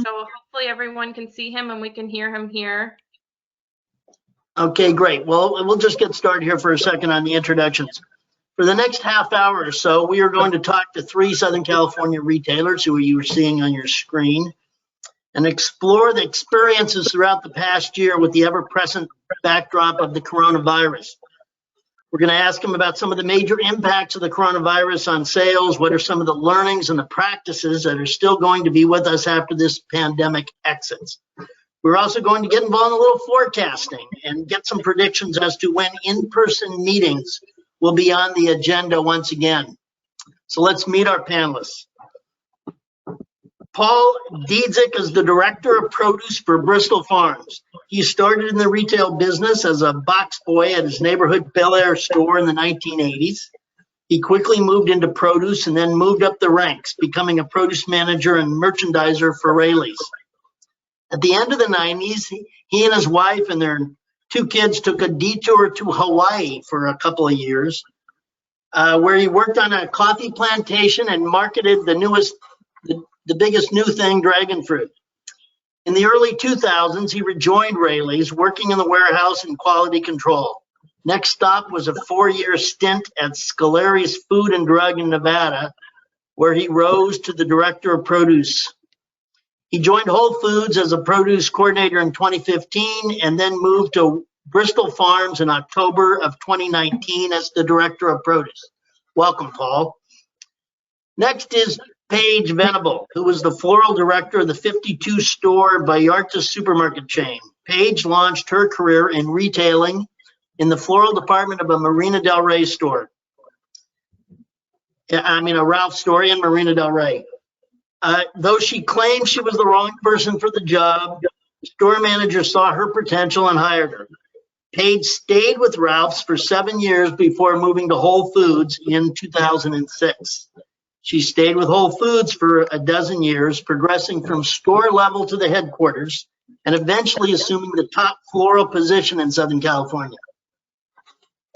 So hopefully everyone can see him and we can hear him here. Okay, great. Well, we'll just get started here for a second on the introductions. For the next half hour or so, we are going to talk to 3 Southern California retailers who you are seeing on your screen and explore the experiences throughout the past year with the ever-present backdrop of the coronavirus. We're going to ask them about some of the major impacts of the coronavirus on sales. What are some of the learnings and the practices that are still going to be with us after this pandemic exits? We're also going to get involved in a little forecasting and get some predictions as to when in-person meetings will be on the agenda once again. So let's meet our panelists. Paul Diedzik is the Director of Produce for Bristol Farms. He started in the retail business as a box boy at his neighborhood Bel Air store in the 1980s. He quickly moved into produce and then moved up the ranks, becoming a produce manager and merchandiser for Raley's. At the end of the 90s, he and his wife and their 2 kids took a detour to Hawaii for a couple of years, where he worked on a coffee plantation and marketed the biggest new thing, dragon fruit. In the early 2000s, he rejoined Raley's, working in the warehouse and quality control. Next stop was a 4-year stint at Scolari's Food and Drug in Nevada, where he rose to the Director of Produce. He joined Whole Foods as a produce coordinator in 2015 and then moved to Bristol Farms in October of 2019 as the Director of Produce. Welcome, Paul. Next is Paige Venable, who was the floral director of the 52-store Vallarta supermarket chain. Paige launched her career in retailing in the floral department of a Marina Del Rey store. A Ralph store in Marina Del Rey. Though she claimed she was the wrong person for the job, the store manager saw her potential and hired her. Paige stayed with Ralph's for 7 years before moving to Whole Foods in 2006. She stayed with Whole Foods for a dozen years, progressing from store level to the headquarters and eventually assuming the top floral position in Southern California.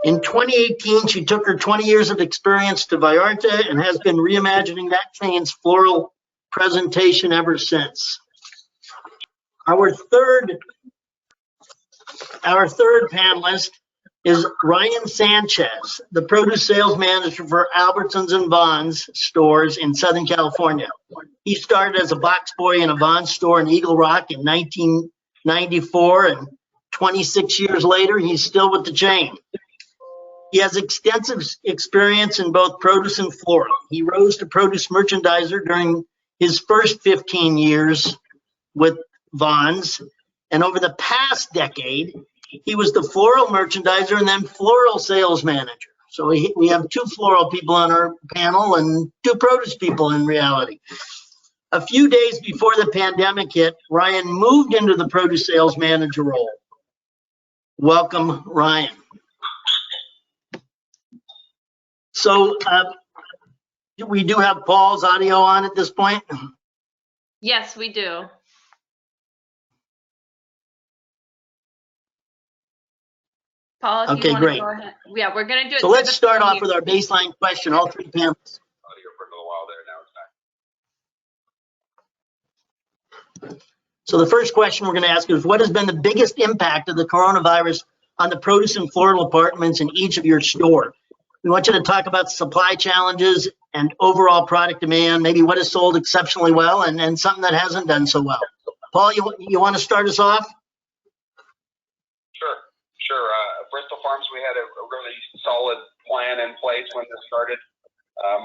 In 2018, she took her 20 years of experience to Vallarta and has been reimagining that chain's floral presentation ever since. Our third panelist is Ryan Sanchez, the produce sales manager for Albertsons and Vons stores in Southern California. He started as a box boy in a Vons store in Eagle Rock in 1994, and 26 years later, he's still with the chain. He has extensive experience in both produce and floral. He rose to produce merchandiser during his first 15 years with Vons, and over the past decade, he was the floral merchandiser and then floral sales manager. So we have 2 floral people on our panel and 2 produce people in reality. A few days before the pandemic hit, Ryan moved into the produce sales manager role. Welcome, Ryan. So we do have Paul's audio on at this point? Yes, we do. Paul, if okay, you want great. to go ahead. Yeah, we're going to do it. So let's start off with our baseline question, all 3 panels. Audio for a little while there, now it's back. So the first question we're going to ask is, what has been the biggest impact of the coronavirus on the produce and floral departments in each of your store? We want you to talk about supply challenges and overall product demand, maybe what has sold exceptionally well and something that hasn't done so well. Paul, you want to start us off? Sure. Bristol Farms, we had a really solid plan in place when this started.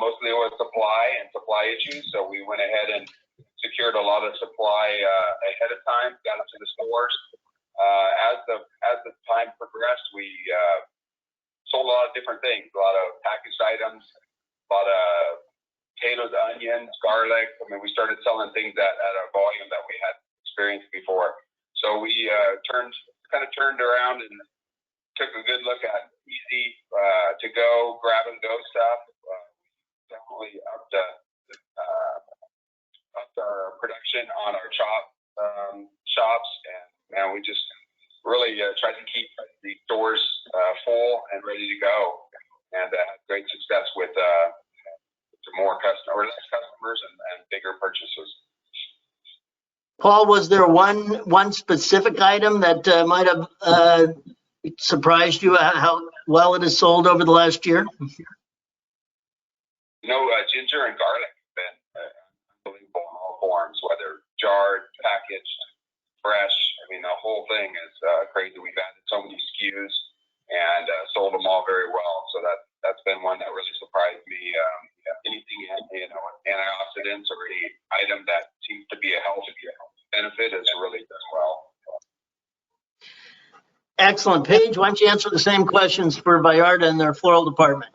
Mostly it was supply issues, so we went ahead and secured a lot of supply ahead of time, got it to the stores. As the time progressed, we sold a lot of different things, a lot of packaged items, a lot of potatoes, onions, garlic. I mean, we started selling things at a volume that we had experienced before. So we turned around and took a good look at easy to go, grab and go stuff. Definitely upped our production on our shops, and we just really tried to keep the stores full and ready to go, and had great success with more less customers and bigger purchases. Paul, was there one specific item that might have surprised you how well it has sold over the last year? Ginger and garlic have been unbelievable in all forms, whether jarred, packaged, fresh. I mean, the whole thing is crazy. We've added so many SKUs and sold them all very well. So that's been one that really surprised me. Anything, antioxidants or any item that seems to be a health benefit has really done well. Excellent. Paige, why don't you answer the same questions for Vallarta and their floral department?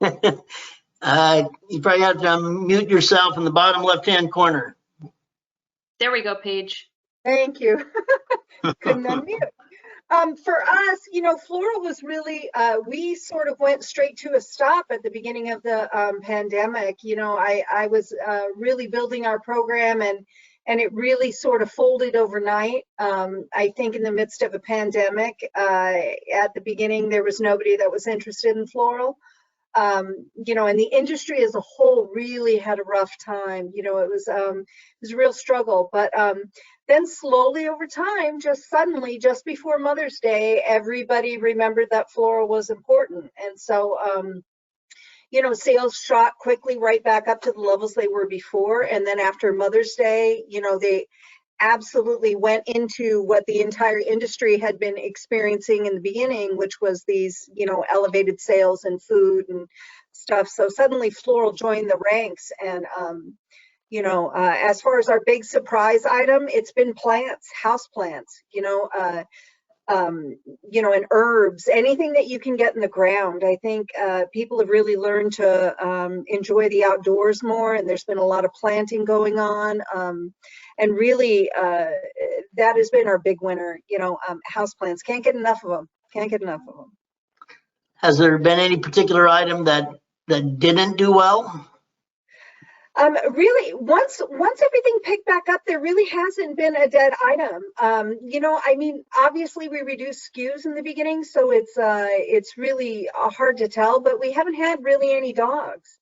You probably have to unmute yourself in the bottom left-hand corner. There we go, Paige. Thank you. Couldn't unmute. For us, floral was really, we sort of went straight to a stop at the beginning of the pandemic. I was really building our program and it really sort of folded overnight. I think in the midst of a pandemic, at the beginning, there was nobody that was interested in floral. And the industry as a whole really had a rough time. It was a real struggle, but then slowly over time, just before Mother's Day, everybody remembered that floral was important. And so, sales shot quickly right back up to the levels they were before. And then after Mother's Day, they absolutely went into what the entire industry had been experiencing in the beginning, which was these, elevated sales in food and stuff. So suddenly floral joined the ranks. And, as far as our big surprise item, it's been plants, house plants, and herbs, anything that you can get in the ground. I think people have really learned to enjoy the outdoors more, and there's been a lot of planting going on. And really, that has been our big winner. House plants, can't get enough of them. Has there been any particular item that didn't do well? Really, once everything picked back up, there really hasn't been a dead item. Obviously we reduced SKUs in the beginning, so it's really hard to tell, but we haven't had really any dogs.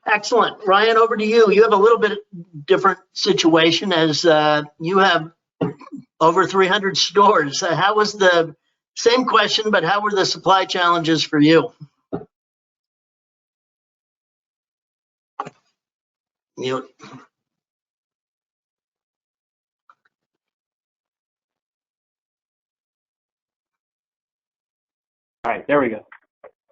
Excellent. Ryan, over to you. You have a little bit different situation as you have over 300 stores. How was the same question, but how were the supply challenges for you? Mute. All right, there we go.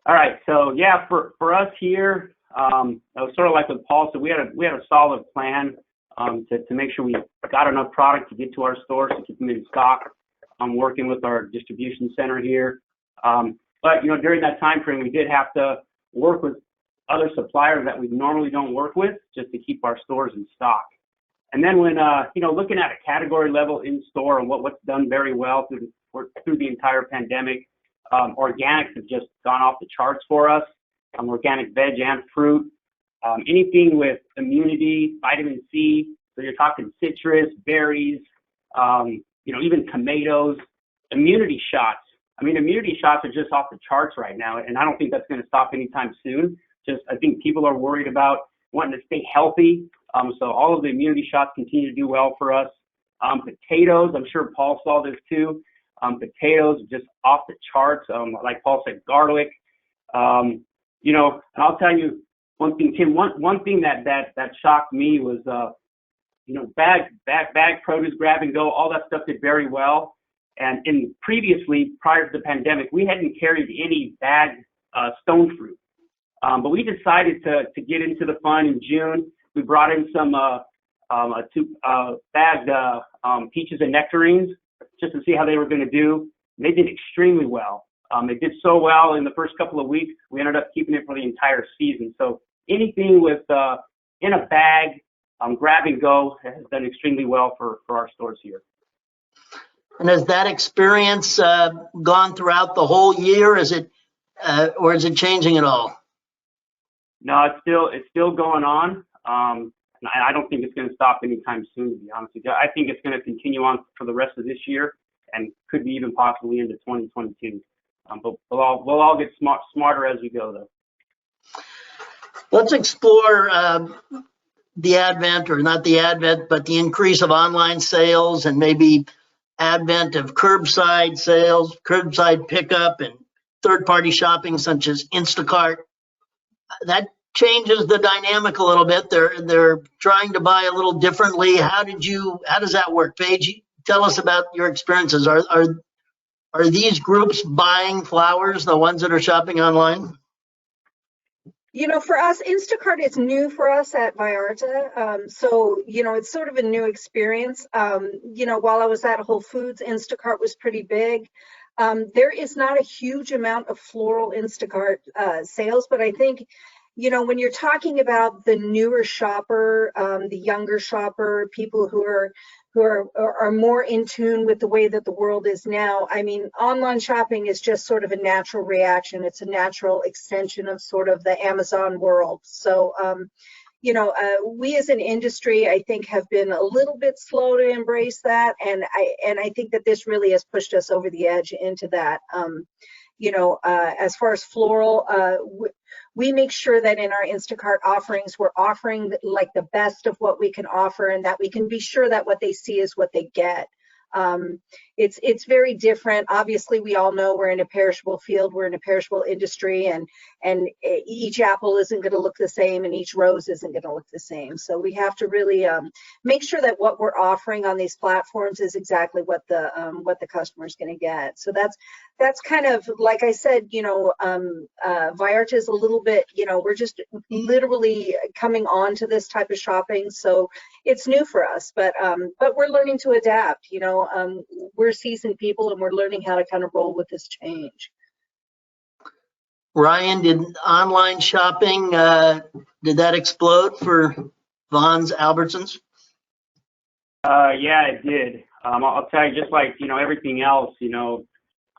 All right, so yeah, for us here, it was sort of like what Paul said. We had a solid plan to make sure we got enough product to get to our stores to keep them in stock. I'm working with our distribution center here, but during that time frame, we did have to work with other suppliers that we normally don't work with just to keep our stores in stock. And then when looking at a category level in store and what's done very well through the entire pandemic, organics have just gone off the charts for us. Organic veg and fruit, anything with immunity, vitamin C. So you're talking citrus, berries, even tomatoes, immunity shots. Immunity shots are just off the charts right now, and I don't think that's going to stop anytime soon. I think people are worried about wanting to stay healthy. So all of the immunity shots continue to do well for us. Potatoes, I'm sure Paul saw this too. Potatoes just off the charts. Like Paul said, garlic. And I'll tell you one thing, Tim. One thing that shocked me was, bag produce, grab and go, all that stuff did very well. And previously, prior to the pandemic, we hadn't carried any bag stone fruit. But we decided to get into the fun in June. We brought in some bagged peaches and nectarines just to see how they were going to do. And they did extremely well. They did so well in the first couple of weeks, we ended up keeping it for the entire season. So anything with in a bag, grab and go has done extremely well for our stores here. And has that experience gone throughout the whole year? Is it or is it changing at all? No, it's still going on. I don't think it's going to stop anytime soon, to be honest with you. I think it's going to continue on for the rest of this year and could be even possibly into 2022. But we'll all get smarter as we go, though. Let's explore the advent, or not the advent, but the increase of online sales and maybe advent of curbside sales, curbside pickup, and third-party shopping such as Instacart. That changes the dynamic a little bit. They're trying to buy a little differently. How does that work? Paige, tell us about your experiences. Are these groups buying flowers, the ones that are shopping online? You know, for us, Instacart is new for us at Vallarta. So, you know, it's sort of a new experience. You know, while I was at Whole Foods, Instacart was pretty big. There is not a huge amount of floral Instacart sales, but I think, you know, when you're talking about the newer shopper, the younger shopper, people who are more in tune with the way that the world is now, I mean, online shopping is just sort of a natural reaction. It's a natural extension of sort of the Amazon world. So, you know, we as an industry, I think, have been a little bit slow to embrace that, and I think that this really has pushed us over the edge into that. You know, as far as floral, we make sure that in our Instacart offerings, we're offering like the best of what we can offer, and that we can be sure that what they see is what they get. It's very different. Obviously, we all know we're in a perishable field, we're in a perishable industry, and each apple isn't going to look the same, and each rose isn't going to look the same. So we have to really make sure that what we're offering on these platforms is exactly what the customer is going to get. So that's kind of, like I said, you know, Vallarta is a little bit, you know, we're just literally coming on to this type of shopping, so it's new for us, but we're learning to adapt. You know, we're seasoned people, and we're learning how to kind of roll with this change. Ryan, did online shopping, did that explode for Vons Albertsons? Yeah, it did. I'll tell you, just like, you know, everything else, you know,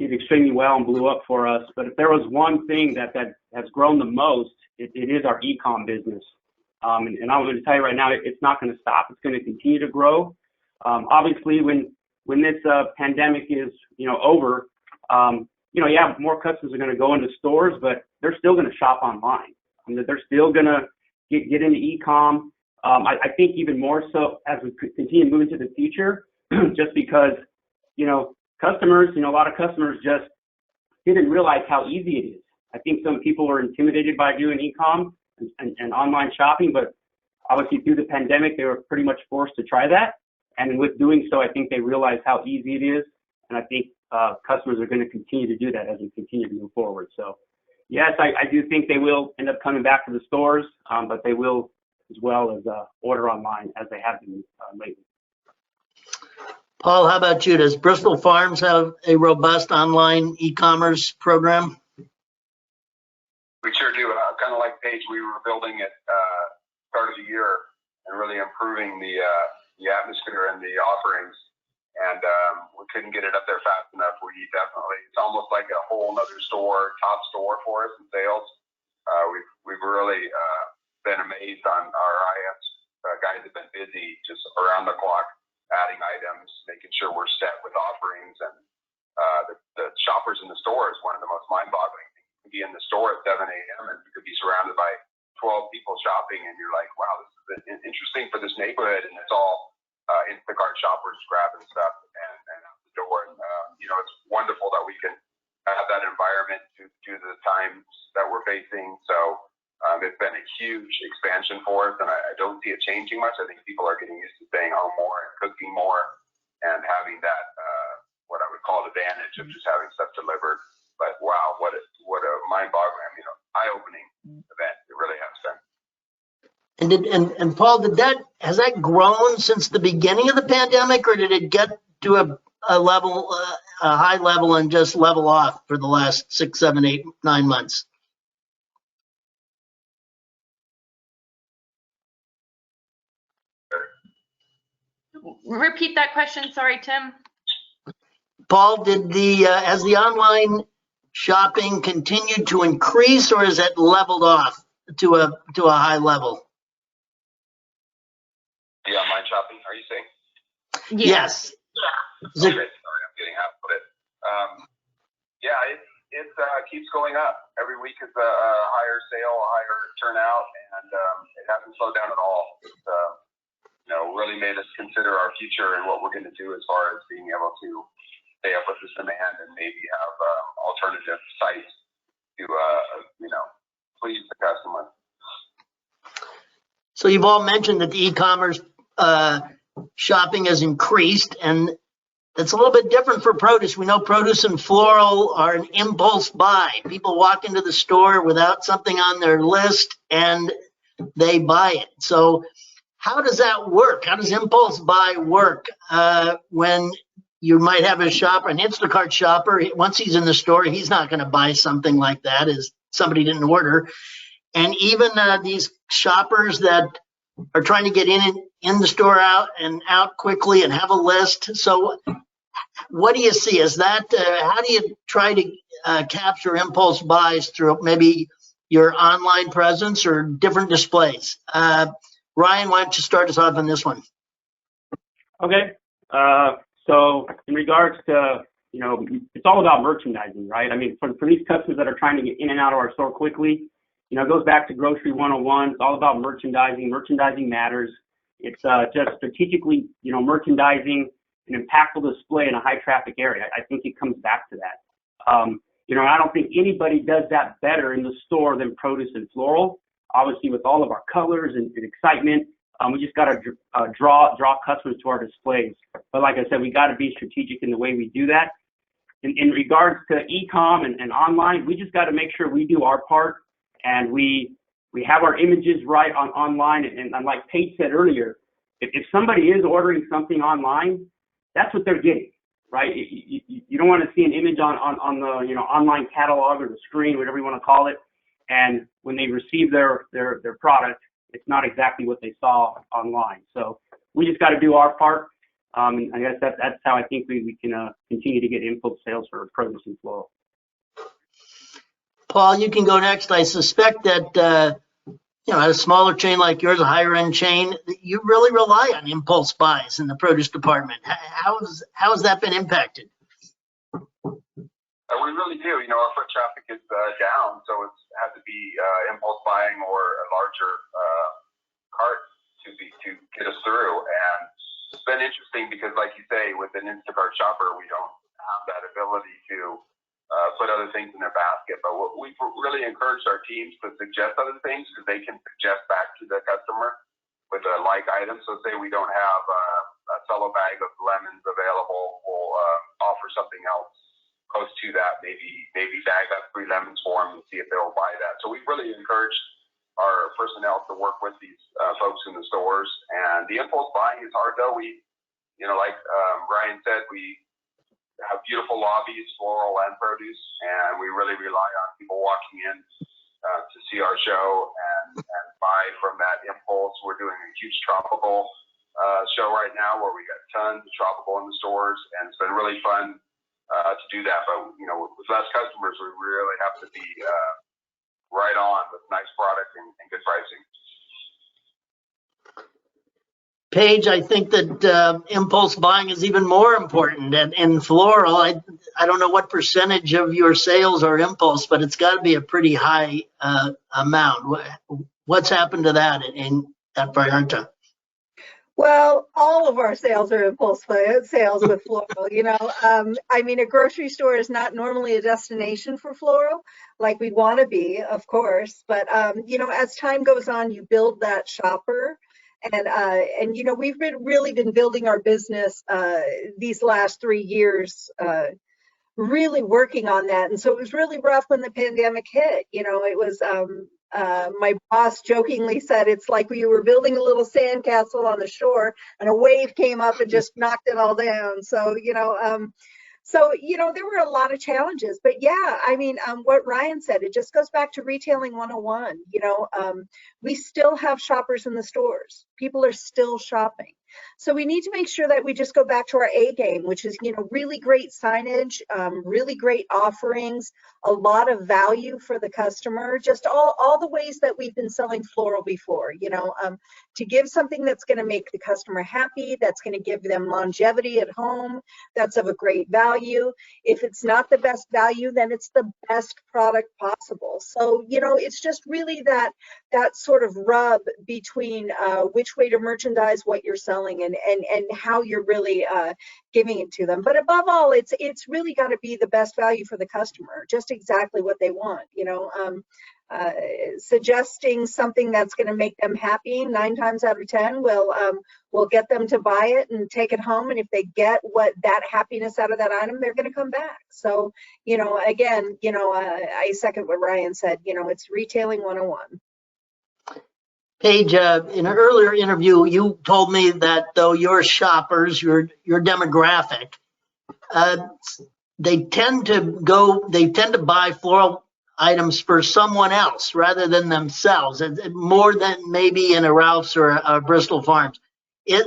did extremely well and blew up for us. But if there was one thing that has grown the most, it is our e-com business. And I'm going to tell you right now, it's not going to stop. It's going to continue to grow. Obviously, when this pandemic is, you know, over, you know, yeah, more customers are going to go into stores, but they're still going to shop online. I mean, they're still going to get into e-com. I think even more so as we continue to move into the future, just because, you know, customers, you know, a lot of customers just didn't realize how easy it is. I think some people are intimidated by doing e-com and online shopping, but obviously through the pandemic, they were pretty much forced to try that. And with doing so, I think they realize how easy it is. And I think customers are going to continue to do that as we continue to move forward. So yes, I do think they will end up coming back to the stores, but they will as well as order online as they have been lately. Paul, how about you? Does Bristol Farms have a robust online e-commerce program? We sure do. Kind of like Paige, we were building at start of the year and really improving the atmosphere and the offerings. And we couldn't get it up there fast enough. It's almost like a whole nother store, top store for us in sales. We've really been amazed on our IS guys have been busy just around the clock, adding items, making sure we're set with offerings. And the shoppers in the store is one of the most mind-boggling. You can be in the store at 7 a.m. and you could be surrounded by 12 people shopping, and you're like, wow, this is interesting for this neighborhood, and it's all Instacart shoppers grabbing stuff and out the door. And you know, it's wonderful that we can have that environment due to the times that we're facing. So it's been a huge expansion for us, and I don't see it changing much. I think people are getting used to staying home more and cooking more and having that what I would call advantage of just having stuff delivered. But wow, what a mind-boggling, you know, eye-opening event. It really has been. And Paul, has that grown since the beginning of the pandemic, or did it get to a level, a high level, and just level off for the last 6, 7, 8, 9 months? Repeat that question. Sorry, Tim. Paul, has the online shopping continued to increase, or is it leveled off to a high level? The online shopping, are you saying? Yes. Okay, sorry, I'm getting half of it. Yeah, it keeps going up. Every week is a higher sale, a higher turnout, and it hasn't slowed down at all. It's, really made us consider our future and what we're going to do as far as being able to stay up with this demand and maybe have alternative sites to, please the customer. So you've all mentioned that the e-commerce shopping has increased, and it's a little bit different for produce. We know produce and floral are an impulse buy. People walk into the store without something on their list and they buy it. So how does that work? How does impulse buy work when you might have a shopper, an Instacart shopper? Once he's in the store, he's not going to buy something like that as somebody didn't order. And even these shoppers that are trying to get in the store out quickly and have a list. So what do you see? Is that how do you try to capture impulse buys through maybe your online presence or different displays? Ryan, why don't you start us off on this one? Okay. So in regards to, it's all about merchandising, right? I mean, for these customers that are trying to get in and out of our store quickly, it goes back to Grocery 101. It's all about merchandising. Merchandising matters. It's just strategically, merchandising an impactful display in a high traffic area. I think it comes back to that. I don't think anybody does that better in the store than produce and floral. Obviously, with all of our colors and excitement, we just got to draw customers to our displays. But like I said, we got to be strategic in the way we do that. In regards to e-com and online, we just got to make sure we do our part and we have our images right online. And like Paige said earlier, if somebody is ordering something online, that's what they're getting, right? You don't want to see an image on the online catalog or the screen, whatever you want to call it. And when they receive their product, it's not exactly what they saw online. So we just got to do our part. And I guess that's how I think we can continue to get impulse sales for produce and floral. Paul, you can go next. I suspect that at a smaller chain like yours, a higher end chain, you really rely on impulse buys in the produce department. How has that been impacted? We really do. Our foot traffic is down, so it's had to be impulse buying or a larger cart to get us through. And it's been interesting because, like you say, with an Instacart shopper, we don't have that ability to put other things in their basket. But we've really encouraged our teams to suggest other things because they can suggest back to the customer with a like item. So say we don't have a cello bag of lemons available, we'll offer something else close to that, maybe bag up 3 lemons for them and see if they'll buy that. So we've really encouraged our personnel to work with these folks in the stores. And the impulse buying is hard though. We, like Ryan said, we have beautiful lobbies, floral and produce, and we really rely on people walking in to see our show and buy from that impulse. We're doing a huge tropical show right now where we got tons of tropical in the stores, and it's been really fun to do that. But with less customers, we really have to be right on with nice product and good pricing. Paige, I think that impulse buying is even more important. And in floral, I don't know what percentage of your sales are impulse, but it's got to be a pretty high amount. What's happened to that at Vallarta? Well, all of our sales are impulse sales with floral. A grocery store is not normally a destination for floral like we'd want to be, of course. But, as time goes on, you build that shopper. And we've really been building our business these last 3 years, really working on that. And so it was really rough when the pandemic hit. It was my boss jokingly said it's like we were building a little sandcastle on the shore and a wave came up and just knocked it all down. So, there were a lot of challenges, but yeah, what Ryan said, it just goes back to retailing 101. We still have shoppers in the stores. People are still shopping. So we need to make sure that we just go back to our A game, which is, really great signage, really great offerings, a lot of value for the customer, just all the ways that we've been selling floral before, to give something that's going to make the customer happy, that's going to give them longevity at home, that's of a great value. If it's not the best value, then it's the best product possible. So, it's just really that sort of rub between which way to merchandise what you're selling and how you're really giving it to them. But above all, it's really got to be the best value for the customer, just exactly what they want. Suggesting something that's going to make them happy 9 times out of 10 will get them to buy it and take it home. And if they get that happiness out of that item, they're going to come back. So, again, I second what Ryan said. It's retailing 101. Paige, in an earlier interview, you told me that though your shoppers, your demographic, they tend to buy floral items for someone else rather than themselves, more than maybe in a Ralph's or a Bristol Farms. Maybe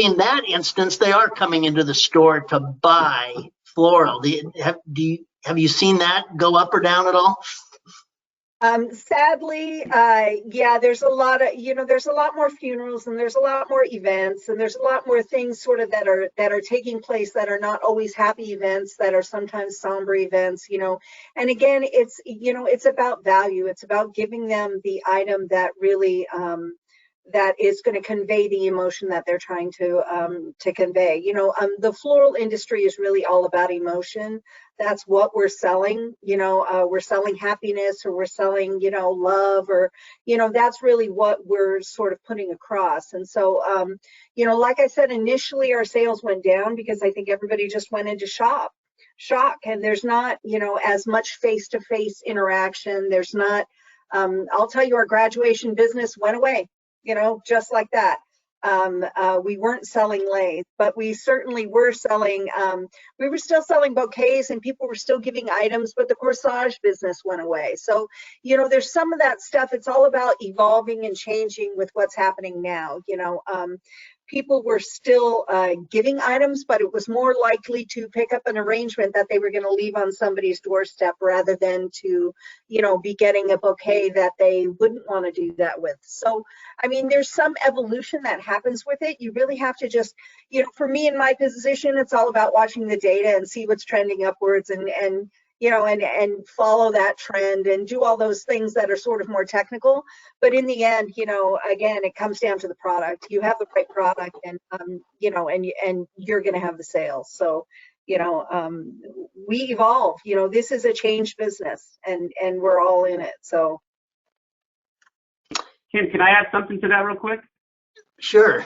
in that instance, they are coming into the store to buy floral. Have you seen that go up or down at all? Sadly, yeah, there's a lot more funerals and there's a lot more events and there's a lot more things sort of that are taking place that are not always happy events, that are sometimes somber events, and again, it's about value. It's about giving them the item that really, that is going to convey the emotion that they're trying to convey. The floral industry is really all about emotion. That's what we're selling. We're selling happiness, or we're selling, love, or, that's really what we're sort of putting across. And so, like I said, initially our sales went down because I think everybody just went into shock, and there's not, as much face-to-face interaction. There's not, I'll tell you, our graduation business went away. Just like that. We weren't selling lace, but we certainly were selling, we were still selling bouquets and people were still giving items, but the corsage business went away. So, there's some of that stuff. It's all about evolving and changing with what's happening now. People were still giving items, but it was more likely to pick up an arrangement that they were going to leave on somebody's doorstep rather than to, be getting a bouquet that they wouldn't want to do that with. So, I mean, there's some evolution that happens with it. You really have to just, for me in my position, it's all about watching the data and see what's trending upwards and follow that trend and do all those things that are sort of more technical. But in the end, again, it comes down to the product. You have the right product and, and you're going to have the sales. So, we evolve, this is a change business and we're all in it. So. Kim, can I add something to that real quick? Sure.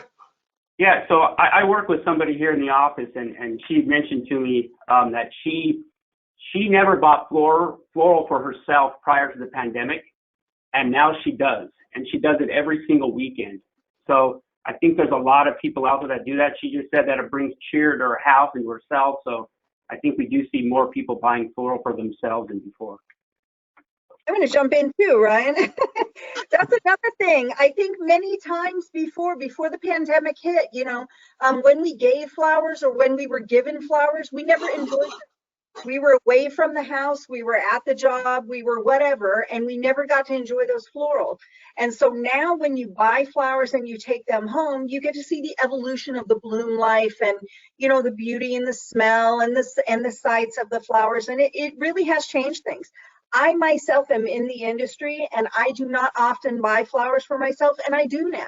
Yeah, so I work with somebody here in the office and she mentioned to me that she never bought floral for herself prior to the pandemic, and now she does, and she does it every single weekend. So I think there's a lot of people out there that do that. She just said that it brings cheer to her house and to herself. So I think we do see more people buying floral for themselves than before. I'm going to jump in too, Ryan. That's another thing. I think many times before the pandemic hit, when we gave flowers or when we were given flowers, we never enjoyed them. We were away from the house, we were at the job, we were whatever, and we never got to enjoy those floral. And so now when you buy flowers and you take them home, you get to see the evolution of the bloom life and, the beauty and the smell and the sights of the flowers. And it really has changed things. I myself am in the industry and I do not often buy flowers for myself, and I do now.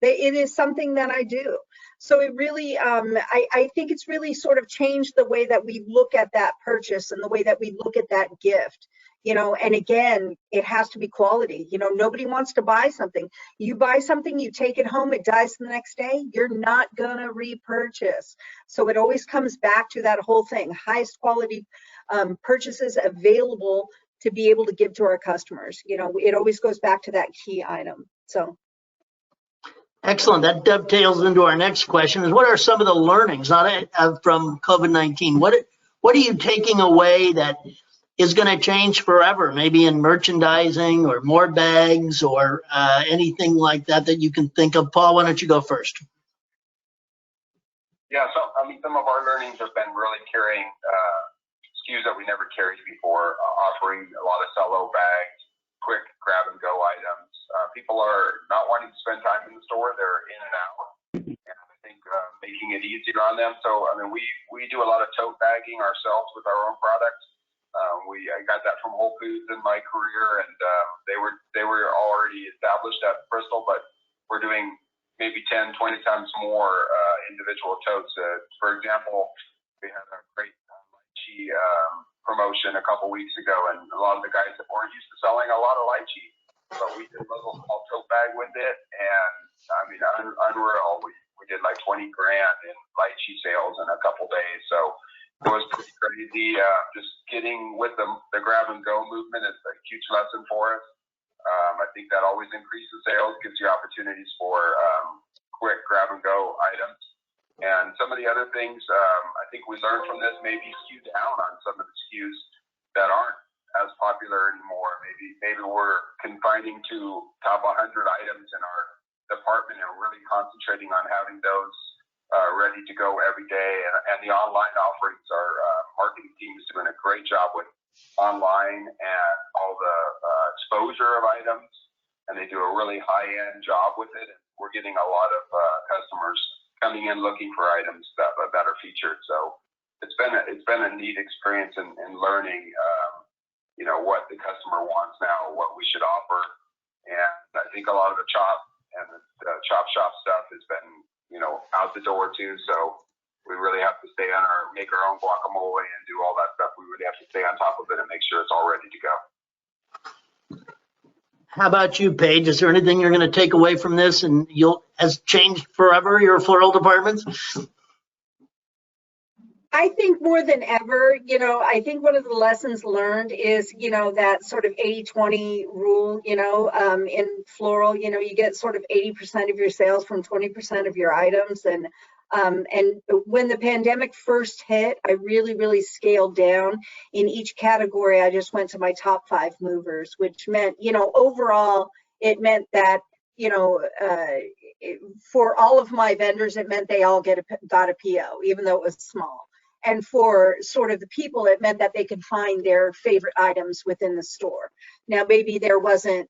It is something that I do. So it really, I think it's really sort of changed the way that we look at that purchase and the way that we look at that gift, and again, it has to be quality. Nobody wants to buy something. You buy something, you take it home, it dies the next day, you're not gonna repurchase. So it always comes back to that whole thing, highest quality purchases available to be able to give to our customers. It always goes back to that key item, so. Excellent. That dovetails into our next question: is what are some of the learnings from COVID-19? What are you taking away that is going to change forever, maybe in merchandising or more bags or anything like that that you can think of? Paul, why don't you go first? Yeah, so I mean, some of our learnings have been really carrying SKUs that we never carried before, offering a lot of sell-o bags, quick grab-and-go items. People are not wanting to spend time in the store; they're in and out, and I think making it easier on them. So I mean, we do a lot of tote bagging ourselves with our own products. I got that from Whole Foods in my career, and they were already established at Bristol, but we're doing maybe 10, 20 times more individual totes. For example, we had a great lychee promotion a couple weeks ago, and a lot of the guys that weren't used to selling a lot of lychee, but we did a little small tote bag with it, and I mean, unreal. We did like 20 grand in lychee sales in a couple days, so it was pretty crazy. Just getting with the grab and go movement is a huge lesson for us. I think that always increases sales, gives you opportunities for quick grab and go items. And some of the other things I think we learned from this, maybe skew down on some of the SKUs that aren't as popular anymore. Maybe we're confining to top 100 items in our department and really concentrating on having those ready to go every day. And the online offerings, our marketing team is doing a great job with online and all the exposure of items, and they do a really high-end job with it. And we're getting a lot of customers coming in looking for items that are featured. So it's been a neat experience in learning, what the customer wants now, what we should offer. And I think a lot of the chop and the chop shop stuff has been, out the door too. So we really have to make our own guacamole and do all that stuff. We really have to stay on top of it and make sure it's all ready to go. How about you, Paige? Is there anything you're going to take away from this and has changed forever your floral departments? I think more than ever, I think one of the lessons learned is, that sort of 80-20 rule, in floral, you get sort of 80% of your sales from 20% of your items. And when the pandemic first hit, I really, really scaled down in each category. I just went to my top 5 movers, which meant, overall, it meant that, for all of my vendors, it meant they all got a PO, even though it was small. And for sort of the people, it meant that they could find their favorite items within the store. Now, maybe there wasn't,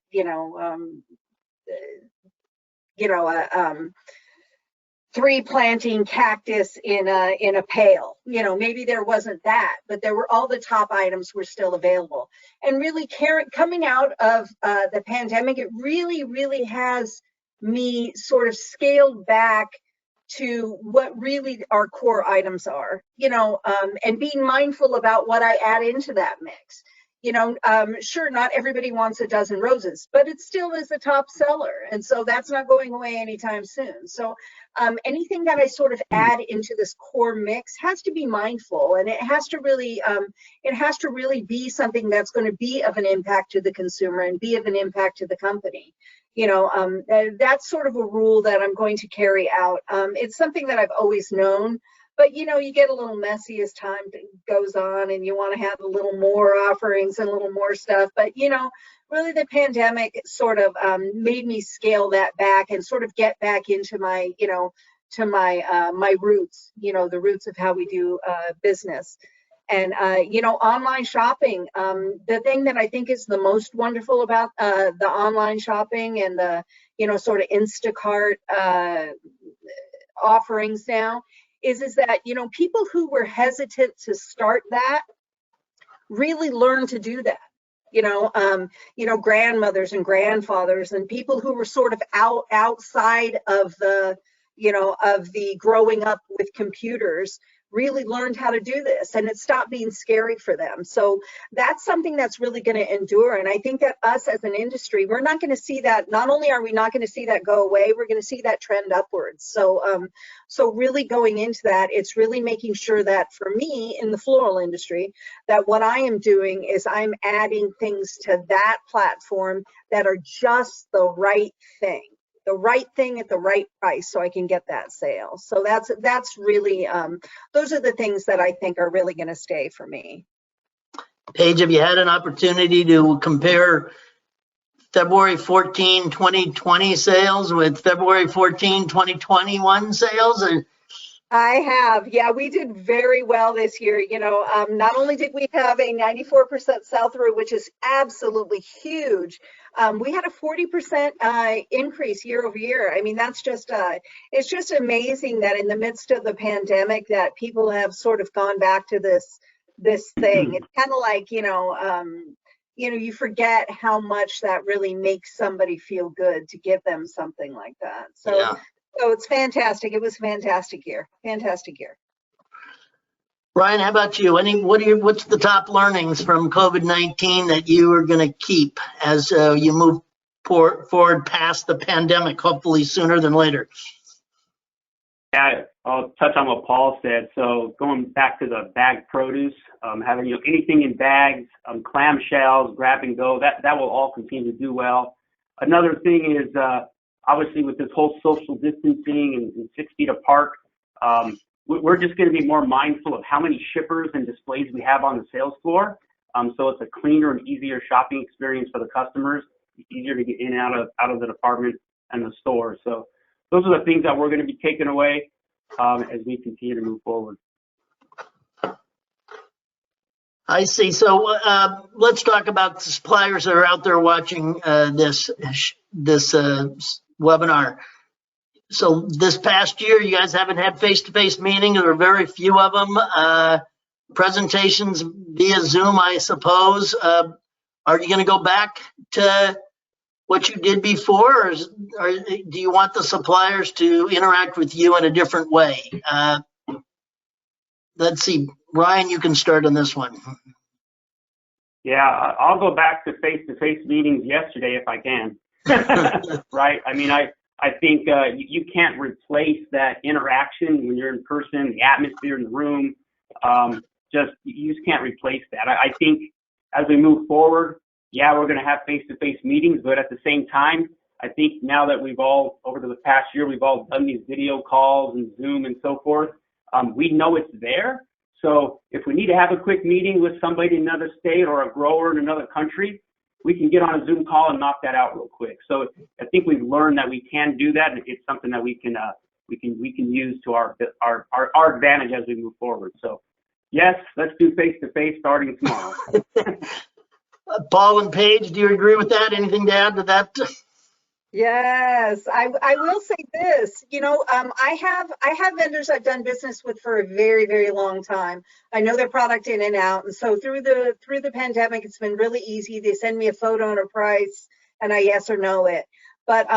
three planting cactus in a pail. Maybe there wasn't that, but there were all the top items were still available. And really, coming out of the pandemic, it really, really has me sort of scaled back to what really our core items are, and being mindful about what I add into that mix. Sure, not everybody wants a dozen roses, but it still is a top seller. And so that's not going away anytime soon. So anything that I sort of add into this core mix has to be mindful, and it has to really be something that's going to be of an impact to the consumer and be of an impact to the company. That's sort of a rule that I'm going to carry out. It's something that I've always known, but you get a little messy as time goes on, and you want to have a little more offerings and a little more stuff. But really, the pandemic sort of made me scale that back and sort of get back into my, my roots. The roots of how we do business. And, online shopping, the thing that I think is the most wonderful about the online shopping and the, sort of Instacart offerings now is that, people who were hesitant to start that really learned to do that. Grandmothers and grandfathers and people who were sort of outside of the, of the growing up with computers really learned how to do this, and it stopped being scary for them. So that's something that's really going to endure. And I think that us as an industry, we're not going to see that. Not only are we not going to see that go away, we're going to see that trend upwards. So, so really going into that, it's really making sure that for me in the floral industry, that what I am doing is I'm adding things to that platform that are just the right thing. The right thing at the right price, so I can get that sale. So that's really those are the things that I think are really going to stay for me. Paige, have you had an opportunity to compare February 14, 2020 sales with February 14, 2021 sales? I have. Yeah, we did very well this year. Not only did we have a 94% sell-through, which is absolutely huge, we had a 40% increase year over year. I mean, that's just, it's just amazing that in the midst of the pandemic that people have sort of gone back to this thing. It's kind of like, you forget how much that really makes somebody feel good to give them something like that. So. Yeah. So it's fantastic. It was a fantastic year. Fantastic year. Ryan, how about you? What's the top learnings from COVID-19 that you are going to keep as you move forward past the pandemic, hopefully sooner than later? Yeah, I'll touch on what Paul said. So going back to the bagged produce, having anything in bags, clamshells, grab and go, that will all continue to do well. Another thing is obviously with this whole social distancing and 6 feet apart, we're just going to be more mindful of how many shippers and displays we have on the sales floor. So it's a cleaner and easier shopping experience for the customers. It's easier to get in and out of the department and the store. So those are the things that we're going to be taking away as we continue to move forward. I see. So let's talk about the suppliers that are out there watching this webinar. So this past year, you guys haven't had face-to-face meetings, or very few of them. Presentations via Zoom, I suppose. Are you going to go back to what you did before, or do you want the suppliers to interact with you in a different way? Let's see. Ryan, you can start on this one. Yeah, I'll go back to face-to-face meetings yesterday if I can. Right? I mean, I think you can't replace that interaction when you're in person, the atmosphere in the room. You just can't replace that. I think as we move forward, yeah, we're going to have face-to-face meetings, but at the same time, I think now that over the past year, we've all done these video calls and Zoom and so forth, we know it's there. So if we need to have a quick meeting with somebody in another state or a grower in another country, we can get on a Zoom call and knock that out real quick. So I think we've learned that we can do that, and it's something that we can use to our advantage as we move forward. So yes, let's do face-to-face starting tomorrow. Paul and Paige, do you agree with that? Anything to add to that? Yes, I will say this, I have vendors I've done business with for a very, very long time. I know their product in and out. And so through the pandemic, it's been really easy. They send me a photo and a price and I yes or no it. But,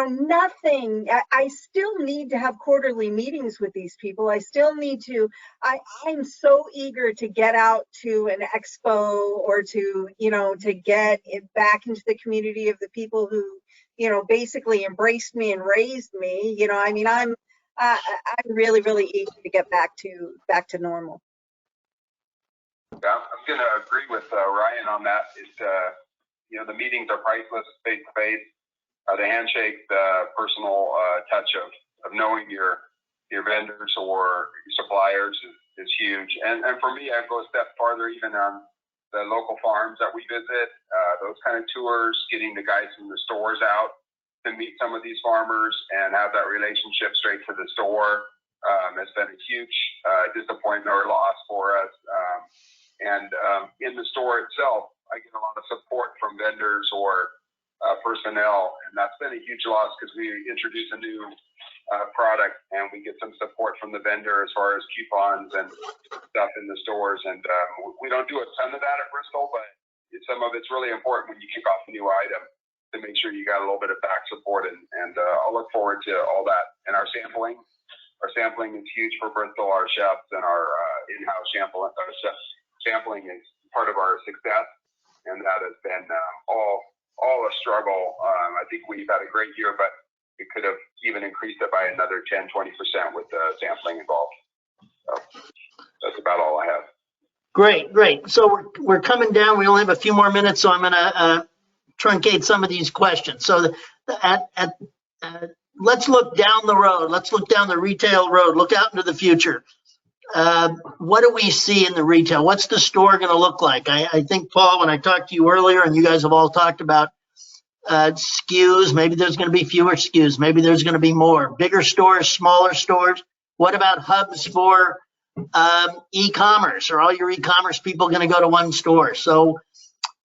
nothing, I still need to have quarterly meetings with these people. I still need to, I'm so eager to get out to an expo or to get it back into the community of the people who, basically embraced me and raised me. I'm really, really eager to get back to normal. Yeah, I'm going to agree with Ryan on that. The meetings are priceless, face to face. The handshake, the personal touch of knowing your vendors or your suppliers is huge. And for me, I go a step farther, even on the local farms that we visit, those kind of tours, getting the guys from the stores out to meet some of these farmers and have that relationship straight to the store has been a huge disappointment or loss for us. And in the store itself, I get a lot of support from vendors or personnel, and that's been a huge loss because we introduce a new product and we get some support from the vendor as far as coupons and stuff in the stores. And we don't do a ton of that at Bristol, but some of it's really important when you kick off a new item to make sure you got a little bit of back support. And I'll look forward to all that. And our sampling is huge for Bristol. Our chefs and our in-house sampling is part of our success, and that has been all a struggle. I think we've had a great year, but we could have even increased it by another 10, 20% with the sampling involved. So that's about all I have. Great. So we're coming down. We only have a few more minutes, so I'm going to truncate some of these questions. So let's look down the road. Let's look down the retail road. Look out into the future. what do we see in the retail? What's the store going to look like? I think, Paul, when I talked to you earlier, and you guys have all talked about SKUs, maybe there's going to be fewer SKUs. Maybe there's going to be more. Bigger stores, smaller stores. What about hubs for e-commerce? Are all your e-commerce people going to go to one store? So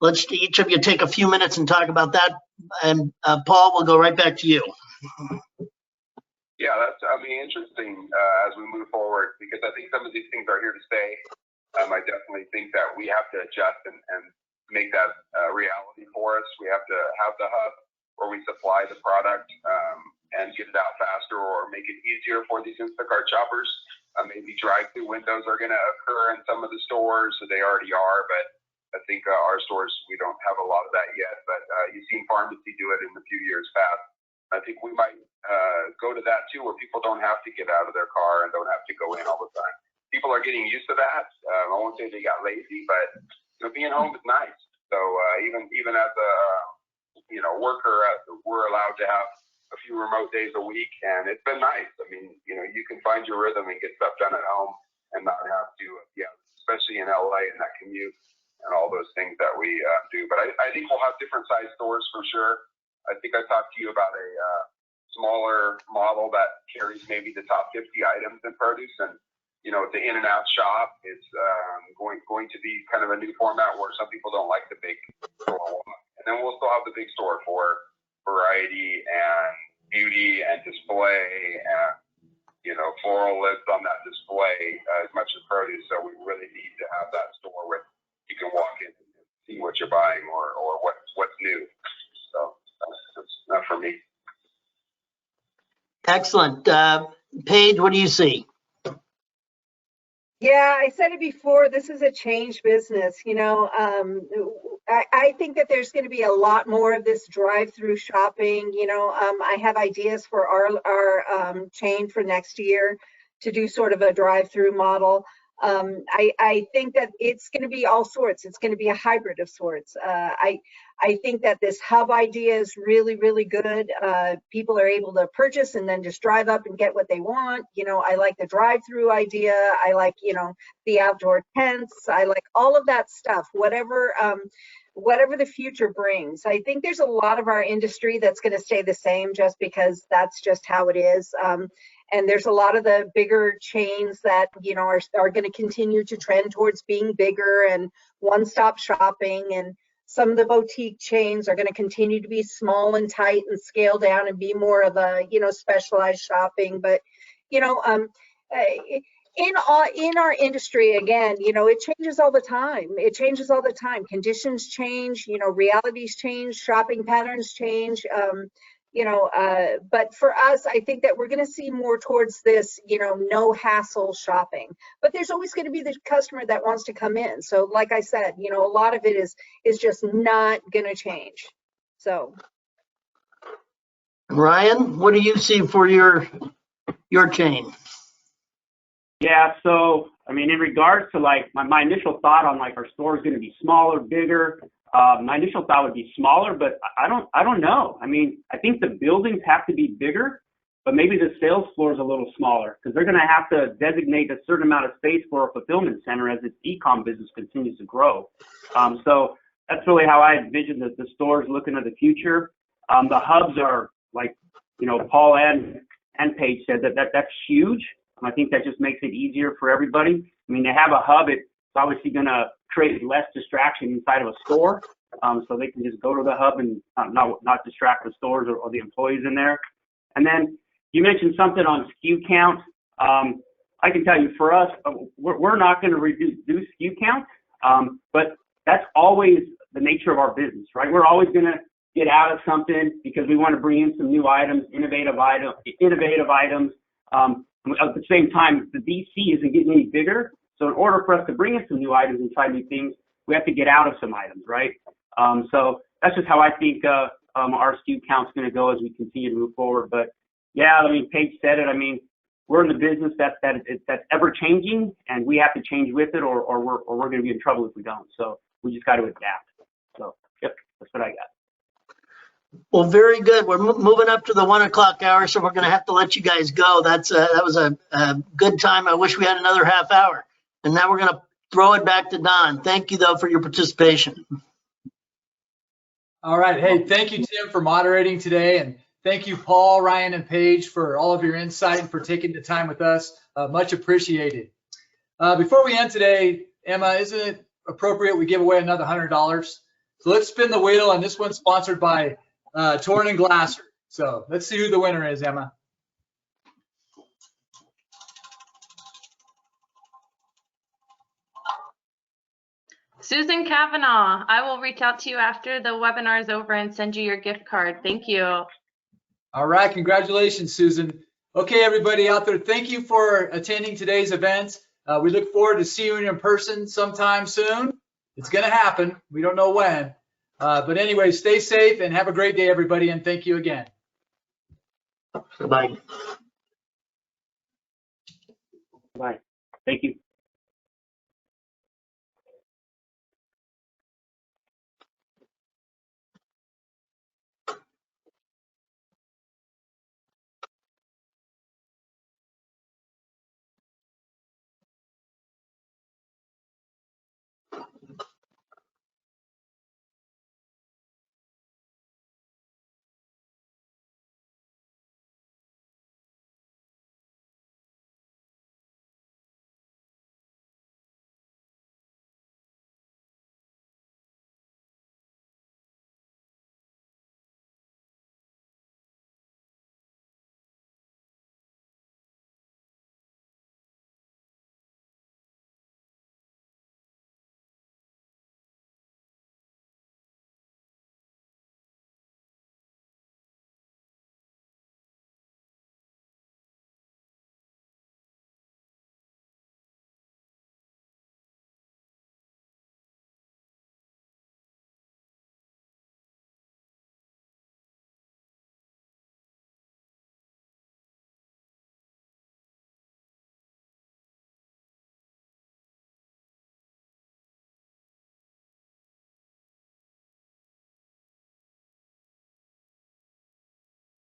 let's each of you take a few minutes and talk about that. And Paul, we'll go right back to you. Yeah, that's, I mean, interesting as we move forward, because I think some of these things are here to stay. I definitely think that we have to adjust and make that reality for us. We have to have the hub where we supply the product and get it out faster, or make it easier for these Instacart shoppers. Maybe drive-through windows are going to occur in some of the stores, so they already are, but I think our stores, we don't have a lot of that yet, but you've seen pharmacy do it in a few years past. I think we might go to that too, where people don't have to get out of their car and don't have to go in all the time. People are getting used to that. I won't say they got lazy, but being home is nice. So even as a worker, we're allowed to have a few remote days a week, and it's been nice. I mean, you can find your rhythm and get stuff done at home and not have to, especially in LA and that commute and all those things that we do. But I think we'll have different size stores for sure. I think I talked to you about a smaller model that carries maybe the top 50 items in produce, and the in and out shop is going to be kind of a new format where some people don't like the big store walk. And then we'll still have the big store for variety and beauty and display, and floral lives on that display as much as produce. So we really need to have that store where you can walk in and see what you're buying or what's new. So that's not for me. Excellent. Paige, what do you see? Yeah, I said it before, this is a change business. I think that there's going to be a lot more of this drive-through shopping. I have ideas for our chain for next year to do sort of a drive-through model. I think that it's going to be all sorts. It's going to be a hybrid of sorts. I think that this hub idea is really, really good. People are able to purchase and then just drive up and get what they want. I like the drive-through idea. I like, the outdoor tents. I like all of that stuff, whatever the future brings. I think there's a lot of our industry that's going to stay the same just because that's just how it is. And there's a lot of the bigger chains that, are going to continue to trend towards being bigger and one-stop shopping. And some of the boutique chains are going to continue to be small and tight and scale down and be more of a, specialized shopping. But, in our industry, again, it changes all the time. It changes all the time. Conditions change, realities change, shopping patterns change. But for us, I think that we're going to see more towards this, no hassle shopping. But there's always going to be the customer that wants to come in. So like I said, a lot of it is just not going to change. So. Ryan, what do you see for your chain? Yeah, so I mean, in regards to like my initial thought on like our store is going to be smaller, bigger. My initial thought would be smaller, but I don't know. I mean, I think the buildings have to be bigger, but maybe the sales floor is a little smaller because they're going to have to designate a certain amount of space for a fulfillment center as its e-com business continues to grow. So that's really how I envision the stores looking at the future. The hubs are like, Paul and Paige said that's huge. I think that just makes it easier for everybody. I mean, to have a hub, it's obviously going to create less distraction inside of a store, so they can just go to the hub and not distract the stores or the employees in there. And then you mentioned something on SKU count. I can tell you for us, we're not going to reduce SKU count, but that's always the nature of our business, right? We're always going to get out of something because we want to bring in some new items, innovative items. At the same time, the DC isn't getting any bigger. So in order for us to bring in some new items and try new things, we have to get out of some items, right? So that's just how I think our SKU count's going to go as we continue to move forward. But yeah, I mean, Paige said it. I mean, we're in the business that's ever changing, and we have to change with it, or we're going to be in trouble if we don't. So we just got to adapt. So yep, that's what I got. Well, very good. We're moving up to the 1 o'clock hour, so we're going to have to let you guys go. That was a good time. I wish we had another half hour. And now we're going to throw it back to Don. Thank you, though, for your participation. All right. Hey, thank you, Tim, for moderating today. And thank you, Paul, Ryan, and Paige, for all of your insight and for taking the time with us. Much appreciated. Before we end today, Emma, isn't it appropriate we give away another $100? So let's spin the wheel, and this one's sponsored by Torn and Glasser. So let's see who the winner is, Emma. Susan Kavanaugh, I will reach out to you after the webinar is over and send you your gift card. Thank you. All right, congratulations, Susan. Okay, everybody out there, thank you for attending today's event. We look forward to seeing you in person sometime soon. It's going to happen. We don't know when. But anyway, stay safe and have a great day, everybody, and thank you again. Bye. Bye. Thank you.